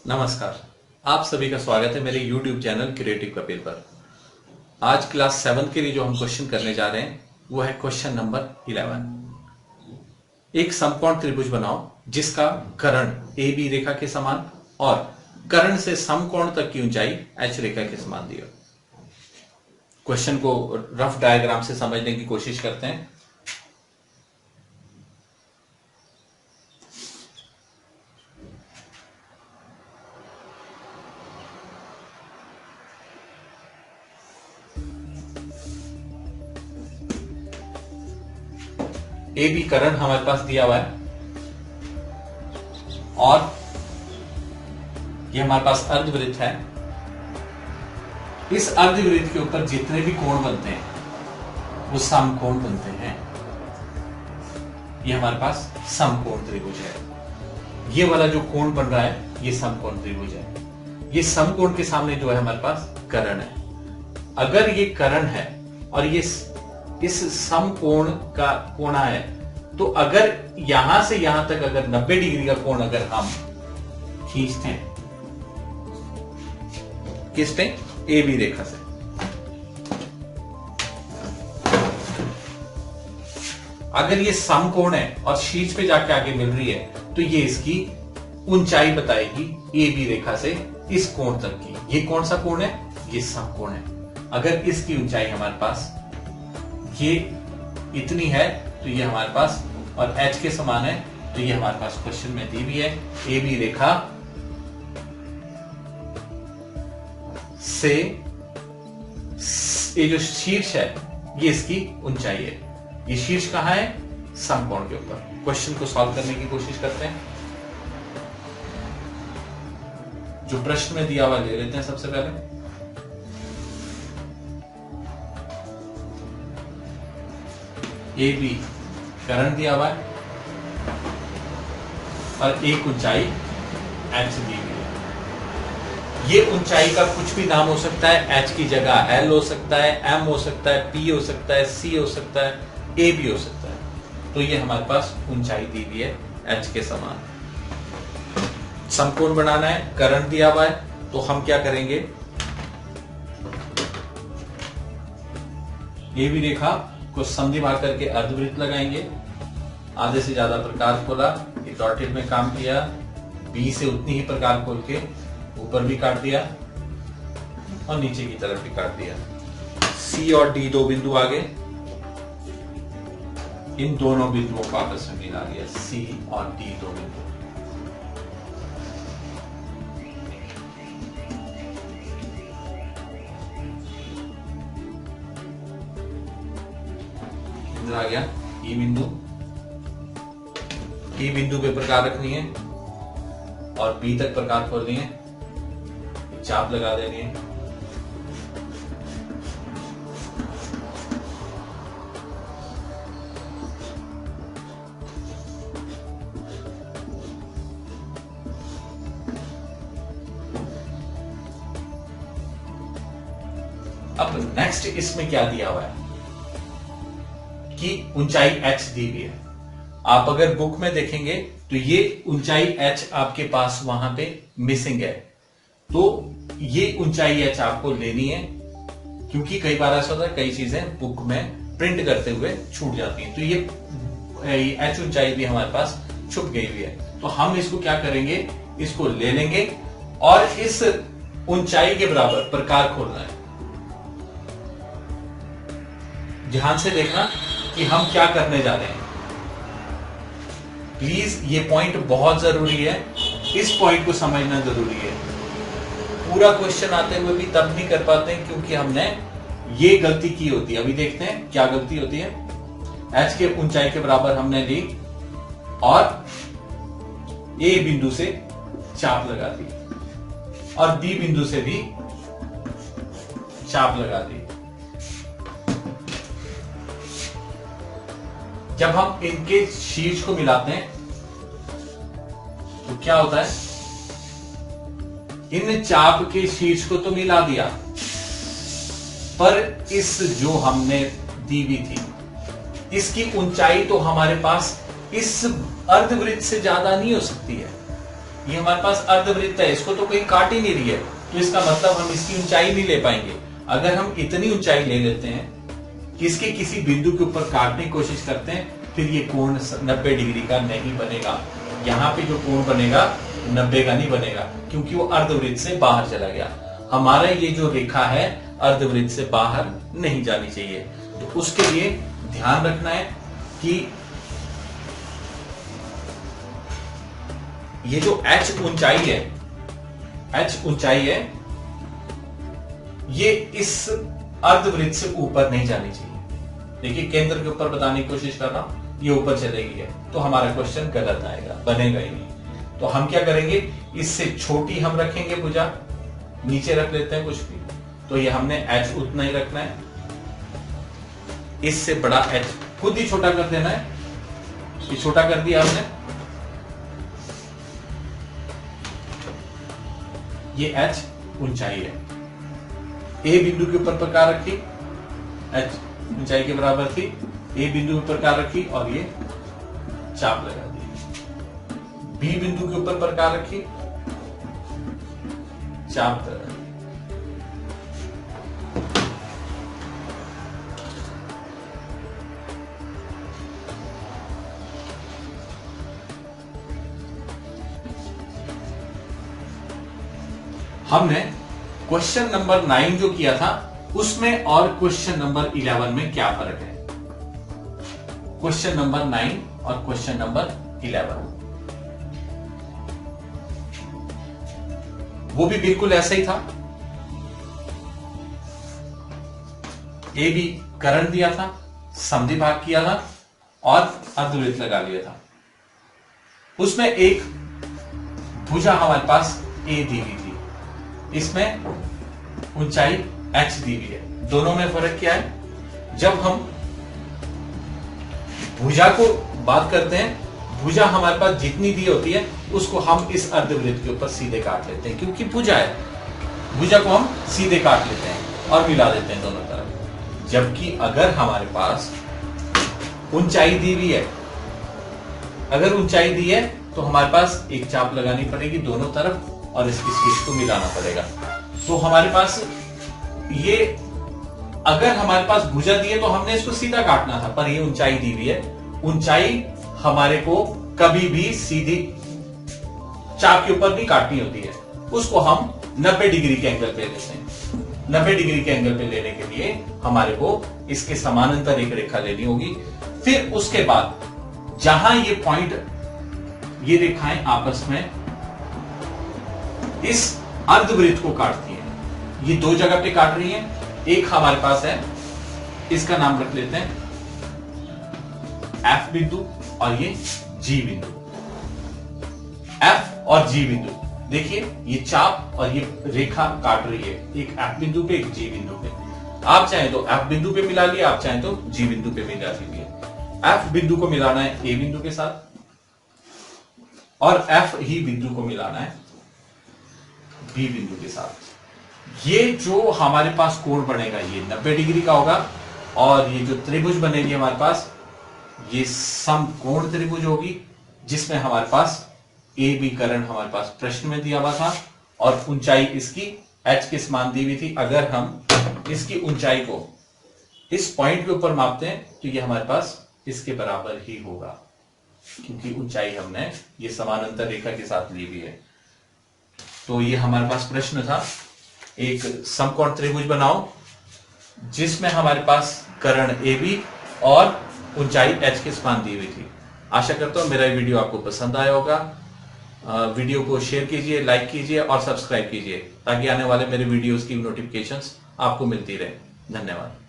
नमस्कार। आप सभी का स्वागत है मेरे YouTube चैनल क्रिएटिव कपिल पर। आज क्लास 7 के लिए जो हम क्वेश्चन करने जा रहे हैं वो है क्वेश्चन नंबर 11। एक समकोण त्रिभुज बनाओ जिसका कर्ण ए बी रेखा के समान और कर्ण से समकोण तक की ऊंचाई एच रेखा के समान दी हो। क्वेश्चन को रफ डायग्राम से समझने की कोशिश करते हैं। ए बी कर्ण हमारे पास दिया हुआ है और ये हमारे पास अर्धवृत्त है। इस अर्धवृत्त के ऊपर जितने भी कोण बनते हैं वो समकोण बनते हैं। ये हमारे पास समकोण त्रिभुज है। ये वाला जो कोण बन रहा है ये समकोण त्रिभुज है। ये समकोण के सामने जो है हमारे पास कर्ण है। अगर ये कर्ण है और ये इस समकोण का कोणा है तो अगर यहां से यहां तक अगर 90 डिग्री का कोण अगर हम खींचते हैं किस पे ए बी रेखा से, अगर ये समकोण है और शीर्ष पे जाके आगे मिल रही है तो ये इसकी ऊंचाई बताएगी ए बी रेखा से इस कोण तक की। ये कौन सा कोण है? ये समकोण है। अगर इसकी ऊंचाई हमारे पास ये इतनी है तो ये हमारे पास और h के समान है तो ये हमारे पास क्वेश्चन में दी भी है ए बी रेखा से ये जो शीर्ष है ये इसकी ऊंचाई है। ये शीर्ष कहां है? समकोण के ऊपर। क्वेश्चन को सॉल्व करने की कोशिश करते हैं। जो प्रश्न में दिया हुआ ले लेते हैं सबसे पहले। ए बी कर्ण दिया हुआ है और एक ऊंचाई एच दी हुई है। ये ऊंचाई का कुछ भी नाम हो सकता है। एच की जगह एल हो सकता है, एम हो सकता है, पी हो सकता है, सी हो सकता है, ए भी हो सकता है। तो ये हमारे पास ऊंचाई दी हुई है एच के समान। समकोण बनाना है, कर्ण दिया हुआ है तो हम क्या करेंगे? ए बी रेखा को समद्वि भाग करके अर्धवृत्त लगाएंगे। आधे से ज्यादा प्रकार खोला, ये डॉटेड में काम किया। बी से उतनी ही प्रकार खोल के ऊपर भी काट दिया और नीचे की तरफ भी काट दिया। सी और डी दो बिंदु आगे, इन दोनों बिंदुओं को आपस में मिला दिया। सी और डी दो बिंदु। आ गया ई बिंदु। ई बिंदु पे प्रकार रखनी है और बी तक प्रकार खोलनी है, चाप लगा देनी है। अब नेक्स्ट इसमें क्या दिया हुआ है कि ऊंचाई h दी हुई है। आप अगर बुक में देखेंगे तो ये ऊंचाई h आपके पास वहां पे मिसिंग है, तो ये ऊंचाई h आपको लेनी है क्योंकि कई बार ऐसा होता है कई चीजें बुक में प्रिंट करते हुए छूट जाती हैं। तो ये h ऊंचाई भी हमारे पास छुप गई हुई है। तो हम इसको क्या करेंगे? इसको ले लेंगे और इस ऊंचाई के बराबर प्रकार खोलना है। ध्यान से देखना कि हम क्या करने जा रहे हैं। प्लीज ये पॉइंट बहुत जरूरी है, इस पॉइंट को समझना जरूरी है। पूरा क्वेश्चन आते हुए भी तब नहीं कर पाते हैं क्योंकि हमने ये गलती की होती है। अभी देखते हैं क्या गलती होती है। एच के ऊंचाई के बराबर हमने ली और ए बिंदु से चाप लगा दी और बी बिंदु से भी चाप लगा दी। जब हम इनके शीर्ष को मिलाते हैं तो क्या होता है? इन चाप के शीर्ष को तो मिला दिया पर इस जो हमने दी हुई थी इसकी ऊंचाई तो हमारे पास इस अर्धवृत्त से ज्यादा नहीं हो सकती है। ये हमारे पास अर्धवृत्त है, इसको तो कोई काट ही नहीं रही है, तो इसका मतलब हम इसकी ऊंचाई नहीं ले पाएंगे। अगर हम इतनी ऊंचाई ले लेते हैं, किसके किसी बिंदु के ऊपर काटने की कोशिश करते हैं, फिर ये कोण 90 डिग्री का नहीं बनेगा। यहाँ पे जो कोण बनेगा 90 का नहीं बनेगा, क्योंकि वो अर्धवृत्त से बाहर चला गया। हमारा ये जो रेखा है अर्धवृत्त से बाहर नहीं जानी चाहिए। तो उसके लिए ध्यान रखना है कि ये जो h ऊंचाई है, ये इस अर्धवृत्त से ऊपर नहीं जानी चाहिए। देखिए केंद्र के ऊपर बताने की कोशिश कर रहा हूं, ये ऊपर चलेगी है, तो हमारा क्वेश्चन गलत आएगा, बनेगा ही नहीं। तो हम क्या करेंगे, इससे छोटी हम रखेंगे भुजा, नीचे रख लेते हैं कुछ भी, तो ये हमने h उतना ही रखना है। इससे बड़ा h खुद ही छोटा कर देना है, ये छोटा कर दिया हमने। ये h ऊंचाई है, a बिंदु के ऊपर प्रकार रखी, h ऊंचाई के बराबर थी, a बिंदु पर प्रकार रखी और ये चाप लगा दी। b बिंदु के ऊपर प्रकार रखी, चाप लगा दी। हमने क्वेश्चन नंबर 9 जो किया था उसमें और क्वेश्चन नंबर 11 में क्या फर्क है। क्वेश्चन नंबर 9 और क्वेश्चन नंबर 11 वो भी बिल्कुल ऐसा ही था। ए बी करण दिया था, समद्वि भाग किया था और अर्धवृत्त लगा लिया था। उसमें एक भुजा हमारे पास ए दी हुई थी, इसमें ऊंचाई h दी हुई है। दोनों में फर्क क्या है, जब हम भुजा को बात करते हैं, भुजा हमारे पास जितनी दी होती है उसको हम इस अर्धवृत्त के ऊपर सीधे काट लेते हैं, क्योंकि भुजा है, भुजा को हम सीधे काट लेते हैं और मिला देते हैं दोनों तरफ। जबकि अगर हमारे पास ऊंचाई दी हुई है, अगर ऊंचाई दी है तो हमारे पास एक चाप लगानी पड़ेगी दोनों तरफ और इसकी स्विच को मिलाना पड़ेगा। तो हमारे पास ये, अगर हमारे पास भुजा दी है तो हमने इसको सीधा काटना था, पर ये ऊंचाई दी हुई है। ऊंचाई हमारे को कभी भी सीधी चाप के ऊपर नहीं काटनी होती है, उसको हम 90 डिग्री के एंगल पे लेते हैं। 90 डिग्री के एंगल पे लेने के लिए हमारे को इसके समानांतर एक रेखा लेनी होगी। फिर उसके बाद जहां ये पॉइंट, ये रेखाएं आपस में इस अर्धवृत्त को काटती हैं, ये दो जगह पे काट रही हैं। एक हमारे पास है, इसका नाम रख लेते हैं F बिंदु और ये G बिंदु। F और G बिंदु, देखिए ये चाप और ये रेखा काट रही है, एक F बिंदु पे एक G बिंदु पे। आप चाहें तो F बिंदु पे मिला लिया, आप चाहें तो G बिंदु पे मिला लीजिए। F बिंदु को मिलाना है A बिंदु के साथ और F ही बिंदु को मिलाना है B बिंदु के साथ। ये जो हमारे पास कोण बनेगा ये 90 डिग्री का होगा और ये जो त्रिभुज बनेगी हमारे पास, ये समकोण त्रिभुज होगी, जिसमें हमारे पास ए बी करण हमारे पास प्रश्न में दिया हुआ था और ऊंचाई इसकी h के समान दी हुई थी। अगर हम इसकी ऊंचाई को इस पॉइंट के ऊपर मापते हैं तो ये हमारे पास इसके बराबर ही होगा, क्योंकि ऊंचाई हमने ये समानांतर रेखा के साथ ली हुई है। तो ये हमारे पास प्रश्न था, एक समकोण त्रिभुज बनाओ जिसमें हमारे पास कर्ण ए बी और ऊंचाई h के समान दी हुई थी। आशा करता हूं मेरा वीडियो आपको पसंद आया होगा। वीडियो को शेयर कीजिए, लाइक कीजिए और सब्सक्राइब कीजिए ताकि आने वाले मेरे वीडियोस की नोटिफिकेशंस आपको मिलती रहे। धन्यवाद।